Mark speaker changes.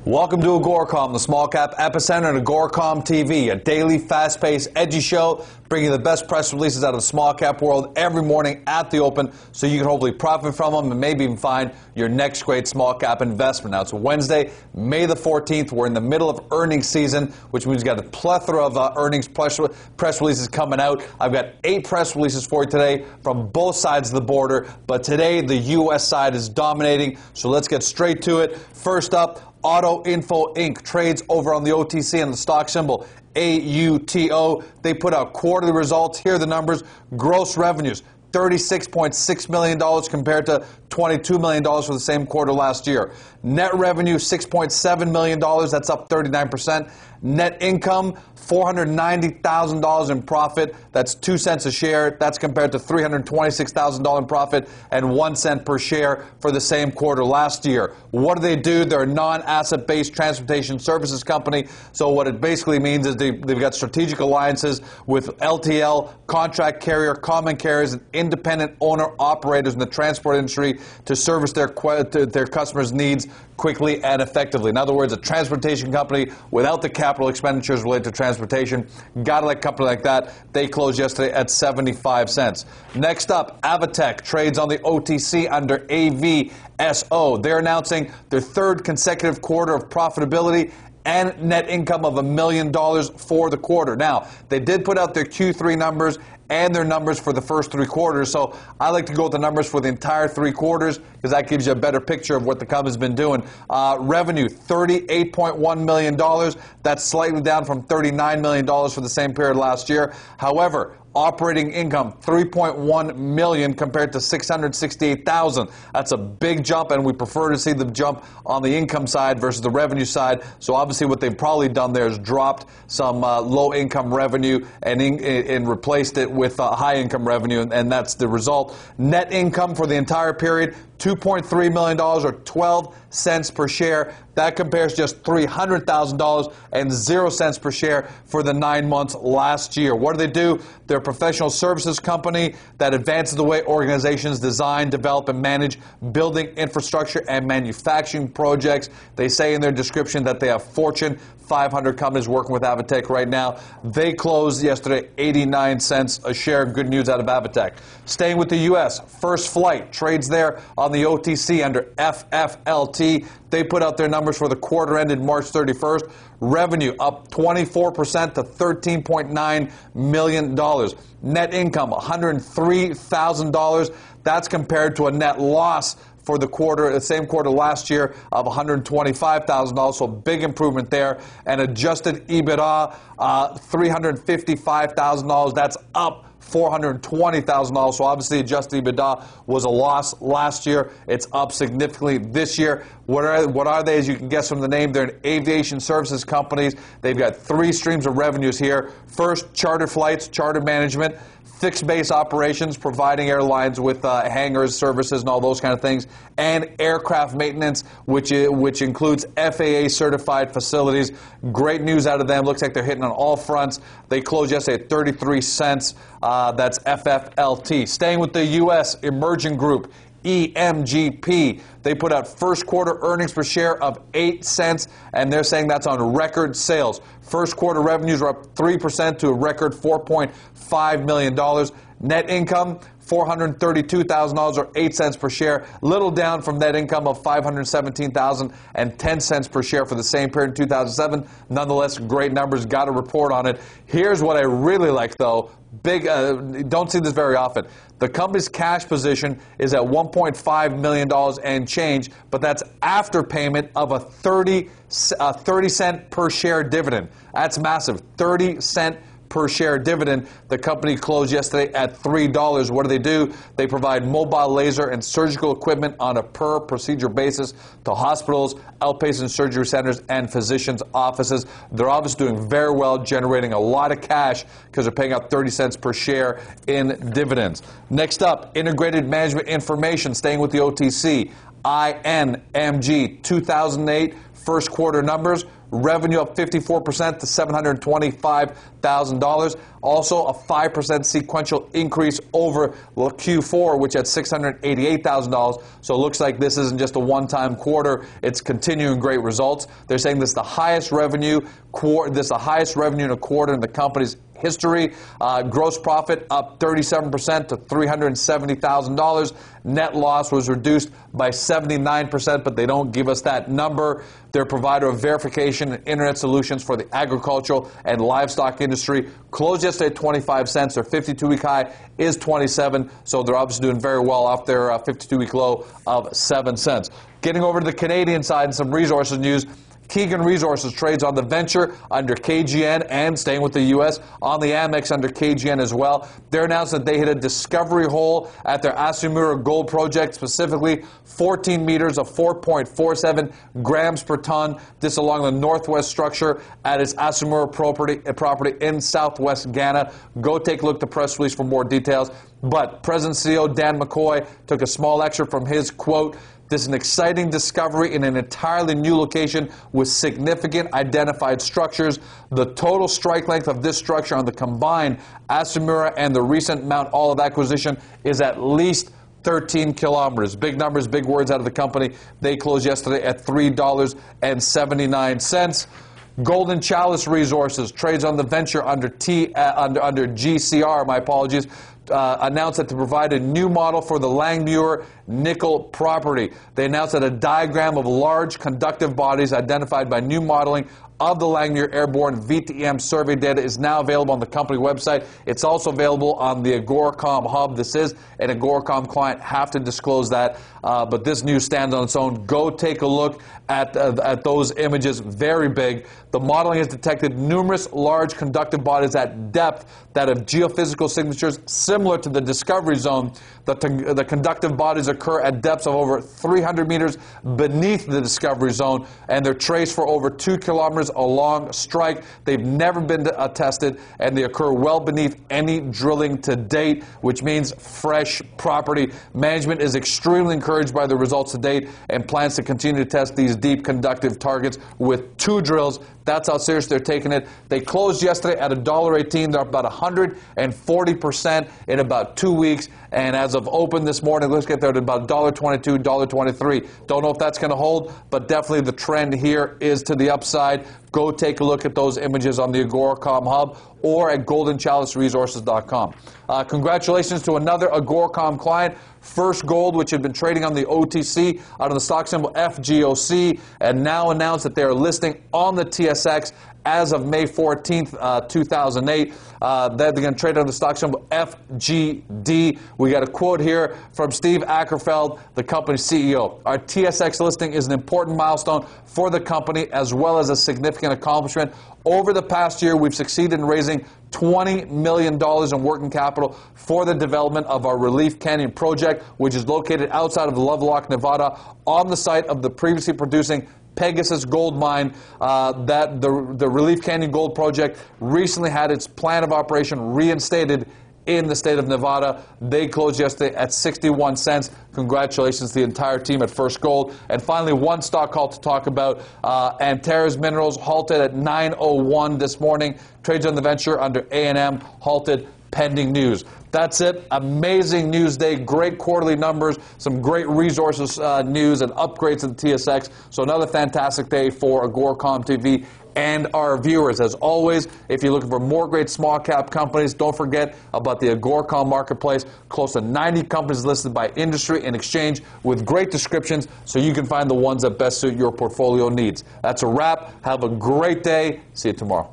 Speaker 1: Welcome to AGORACOM, the Small Cap Epicenter, and AGORACOM TV, a daily, fast-paced, edgy show bringing the best press releases out of the small cap world every morning at the open so you can hopefully profit from them and maybe even find your next great small cap investment. Now, it's Wednesday, May the 14th. We're in the middle of earnings season, which means we've got a plethora of earnings press releases coming out. I've got 8 press releases for you today from both sides of the border, but today the U.S. side is dominating, so let's get straight to it. First up, AutoInfo Inc. trades over on the OTC and the stock symbol AUTO. They put out quarterly results. Here are the numbers. Gross revenues, $36.6 million compared to $22 million for the same quarter last year. Net revenue, $6.7 million. That's up 39%. Net income, $490,000 in profit. That's 2 cents a share. That's compared to $326,000 in profit and 1 cent per share for the same quarter last year. What do? They're a non-asset-based transportation services company. So what it basically means is they've got strategic alliances with LTL, contract carrier, common carriers, and independent owner-operators in the transport industry to service their customers' needs quickly and effectively. In other words, a transportation company without the capital expenditures related to transportation. Got a company like that. They closed yesterday at 75 cents. Next up, Avatech trades on the OTC under AVSO. They're announcing their 3rd consecutive quarter of profitability and net income of $1 million for the quarter. Now, they did put out their Q3 numbers and their numbers for the first 3 quarters. So I like to go with the numbers for the entire 3 quarters because that gives you a better picture of what the company's been doing. Revenue, $38.1 million. That's slightly down from $39 million for the same period last year. However, operating income, $3.1 million compared to $668,000. That's a big jump, and we prefer to see the jump on the income side versus the revenue side. So obviously what they've probably done there is dropped some low-income revenue and replaced it with high-income revenue, and that's the result. Net income for the entire period, $2.3 million or 12 cents per share. That compares just $300,000 and 0 cents per share for the 9 months last year. What do? They're a professional services company that advances the way organizations design, develop, and manage building infrastructure and manufacturing projects. They say in their description that they have Fortune 500 companies working with Avatech right now. They closed yesterday 89 cents a share. Good news out of Avatech. Staying with the U.S., FirstFlight trades there on the OTC under FFLT. They put out their numbers for the quarter ended March 31st. Revenue up 24% to $13.9 million. Net income, $103,000. That's compared to a net loss for the same quarter last year of $125,000, so big improvement there. And adjusted EBITDA, $355,000. That's up $420,000. So obviously adjusted EBITDA was a loss last year. It's up significantly this year. What are they? As you can guess from the name, they're an aviation services companies. They've got 3 streams of revenues here. First, charter flights, charter management, fixed base operations, providing airlines with hangars, services, and all those kind of things, and aircraft maintenance, which includes FAA certified facilities. Great news out of them. Looks like they're hitting on all fronts. They closed yesterday at 33 cents. That's FFLT. Staying with the U.S., Emergent Group, EMGP. They put out first quarter earnings per share of 8 cents, and they're saying that's on record sales. First quarter revenues are up 3% to a record $4.5 million. Net income, $432,000 or 8 cents per share, little down from net income of $517,000 and 10 cents per share for the same period in 2007. Nonetheless, great numbers. Got to report on it. Here's what I really like, though. Don't see this very often. The company's cash position is at $1.5 million and change, but that's after payment of a 30 cent per share dividend. That's massive. 30 cent per share dividend. The company closed yesterday at $3. What do? They provide mobile laser and surgical equipment on a per procedure basis to hospitals, outpatient surgery centers, and physicians' offices. They're obviously doing very well, generating a lot of cash because they're paying out 30 cents per share in dividends. Next up, Integrated Management Information, staying with the OTC. INMG 2008 first quarter numbers. Revenue up 54% to $725,000. Also a 5% sequential increase over Q4, which had $688,000. So it looks like this isn't just a one-time quarter. It's continuing great results. They're saying this is the highest revenue in a quarter in the company's history. Gross profit up 37% to $370,000. Net loss was reduced by 79%, but they don't give us that number. They're a provider of verification and internet solutions for the agricultural and livestock industry. Closed yesterday at 25 cents. Their 52-week high is 27, so they're obviously doing very well off their 52-week low of 7 cents. Getting over to the Canadian side and some resources news. Keegan Resources trades on the venture under KGN and, staying with the U.S., on the AMEX under KGN as well. They announced that they hit a discovery hole at their Asumura gold project, specifically 14 meters of 4.47 grams per ton. This along the northwest structure at its Asumura property in southwest Ghana. Go take a look at the press release for more details. But President CEO Dan McCoy took a small excerpt from his quote. This is an exciting discovery in an entirely new location with significant identified structures. The total strike length of this structure on the combined Asumura and the recent Mount Olive acquisition is at least 13 kilometers. Big numbers, big words out of the company. They closed yesterday at $3.79. Golden Chalice Resources trades on the venture under GCR, my apologies, announced that to provide a new model for the Langmuir nickel property. They announced that a diagram of large conductive bodies identified by new modeling of the Langmuir Airborne VTM survey data is now available on the company website. It's also available on the AGORACOM hub. This is an AGORACOM client. Have to disclose that, but this news stands on its own. Go take a look at those images. Very big. The modeling has detected numerous large conductive bodies at depth that have geophysical signatures similar to the discovery zone. The conductive bodies occur at depths of over 300 meters beneath the discovery zone, and they're traced for over 2 kilometers along strike. They've never been tested, and they occur well beneath any drilling to date, which means fresh property. Management is extremely encouraged by the results to date and plans to continue to test these deep conductive targets with 2 drills. That's how serious they're taking it. They closed yesterday at $1.18. They're up about 140% in about 2 weeks. And as of open this morning, let's get there to about $1.22, $1.23. Don't know if that's going to hold, but definitely the trend here is to the upside. Go take a look at those images on the AGORACOM hub or at goldenchaliceresources.com. Congratulations to another AGORACOM client, FirstGold, which had been trading on the OTC out of the stock symbol FGOC, and now announced that they are listing on the TSX as of May 14th, 2008. They're going to trade on the stock symbol FGD. We got a quote here from Steve Ackerfeld, the company's CEO. Our TSX listing is an important milestone for the company as well as a significant accomplishment. Over the past year, we've succeeded in raising $20 million in working capital for the development of our Relief Canyon project, which is located outside of Lovelock, Nevada, on the site of the previously producing Pegasus gold mine. That the Relief Canyon Gold Project recently had its plan of operation reinstated in the state of Nevada. They closed yesterday at 61 cents. Congratulations to the entire team at FirstGold. And finally, one stock call to talk about. Antares Minerals halted at 9:01 this morning. Trades on the venture under A&M, halted pending news. That's it. Amazing news day. Great quarterly numbers. Some great resources news and upgrades to the TSX. So another fantastic day for AGORACOM TV and our viewers. As always, if you're looking for more great small cap companies, don't forget about the AGORACOM marketplace. Close to 90 companies listed by industry and exchange with great descriptions so you can find the ones that best suit your portfolio needs. That's a wrap. Have a great day. See you tomorrow.